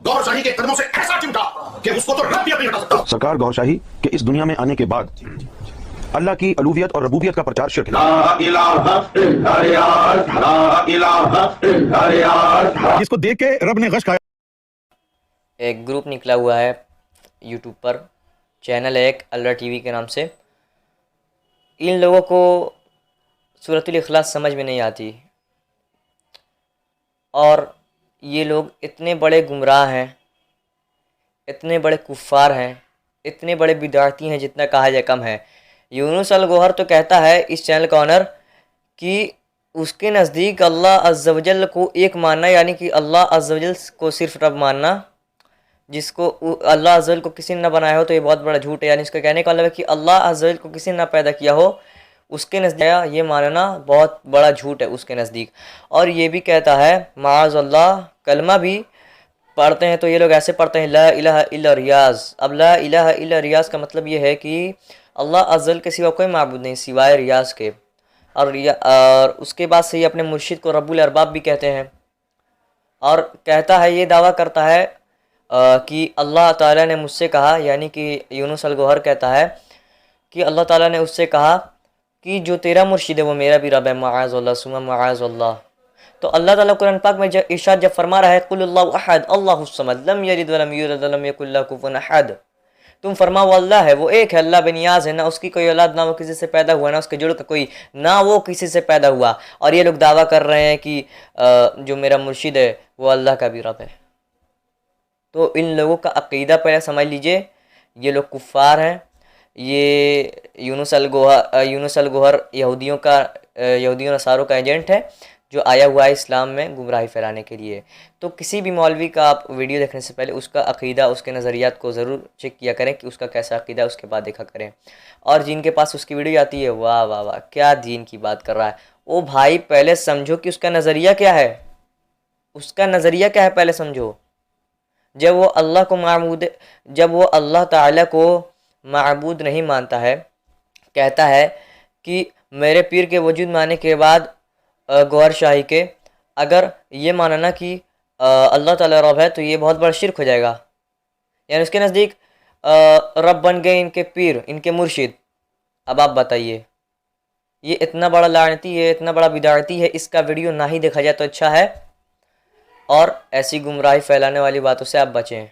गौर शाही के कदमों से ऐसा चिमटा कि उसको तो रब भी अपनी हटा सकता। सरकार गौर शाही के इस दुनिया में आने के बाद अल्लाह की अलूहियत और रबूबियत का प्रचार शिर्क है। जिसको देख के रब ने गश खाया। एक ग्रुप निकला हुआ है यूट्यूब पर, चैनल है एक अल्लाह टीवी के नाम से। इन लोगों को सूरतुल इखलास समझ में नहीं आती और ये लोग इतने बड़े गुमराह हैं, इतने बड़े कुफ़ार हैं, इतने बड़े बिदअती हैं जितना कहा जाए कम है। यूनुस अल गौहर तो कहता है, इस चैनल का ऑनर, कि उसके नज़दीक अल्लाह अज़्ज़ व जल को एक मानना, यानी कि अल्लाह अज़्ज़ व जल को सिर्फ रब मानना, जिसको अल्लाह अज़्ज़ व जल को किसी ने ना बनाया हो तो ये बहुत बड़ा झूठ है। यानी इसका कहने का मतलब है कि अल्लाह अज़्ज़ व जल को किसी ने ना पैदा किया हो, उसके नज़दीक ये मानना बहुत बड़ा झूठ है उसके नज़दीक। और ये भी कहता है माअज़ल्लाह, कलमा भी पढ़ते हैं तो ये लोग ऐसे पढ़ते हैं ला इलाहा इल्ला रियाज़। अब ला इलाहा इल्ला रियाज़ का मतलब ये है कि अल्लाह अज़्ज़ व जल के सिवा कोई माबूद नहीं सिवाय रियाज़ के। और उसके बाद से ये अपने मुर्शिद को रब्बुल अरबाब भी कहते हैं और कहता है, ये दावा करता है कि अल्लाह ताला ने मुझसे कहा, यानी कि यूनुस अल गौहर कहता है कि अल्लाह ताला ने उससे कहा कि जो तेरा मुर्शिद है वो मेरा भी रब है, माअज़ल्लाह सुम्मा माअज़ल्लाह। तो अल्लाह ताला कुरान पाक में इरशाद जब फरमा रहा है कुल अल्लाहु अहद अल्लाहुस समद लम यलिद वलम यूलद वलम यकुल लहु कुफुवन अहद, तुम फरमाओ अल्लाह है, वो एक है, अल्लाह बेनियाज है, ना उसकी कोई औलाद, ना वो किसी से पैदा हुआ, ना उसके जुड़ का कोई, ना वो किसी से पैदा हुआ। और ये लोग दावा कर रहे हैं कि जो मेरा मुर्शिद है वो अल्लाह का भी रब है। तो इन लोगों का अक़ीदा पहले समझ लीजिए, ये लोग कुफ़ार हैं। ये यूनुस अल गौहर यहूदियों नसारों का एजेंट है जो आया हुआ है इस्लाम में गुमराही फैलाने के लिए। तो किसी भी मौलवी का आप वीडियो देखने से पहले उसका अक़ीदा, उसके नज़रियात को ज़रूर चेक किया करें कि उसका कैसा अक़ीदा है, उसके बाद देखा करें। और जिनके पास उसकी वीडियो आती है, वाह वाह वाह, क्या दीन की बात कर रहा है। ओ भाई, पहले समझो कि उसका नज़रिया क्या है, उसका नज़रिया क्या है पहले समझो। जब वो अल्लाह ताला को माबूद नहीं मानता है, कहता है कि मेरे पीर के वजूद मानने के बाद गौहर शाही के अगर ये मानना कि अल्लाह ताला रब है तो ये बहुत बड़ा शिर्क हो जाएगा। यानी उसके नज़दीक रब बन गए इनके पीर, इनके मुर्शिद। अब आप बताइए, ये इतना बड़ा लानती है, इतना बड़ा बिदअती है, इसका वीडियो ना ही देखा जाए तो अच्छा है। और ऐसी गुमराही फैलाने वाली बातों से आप बचें।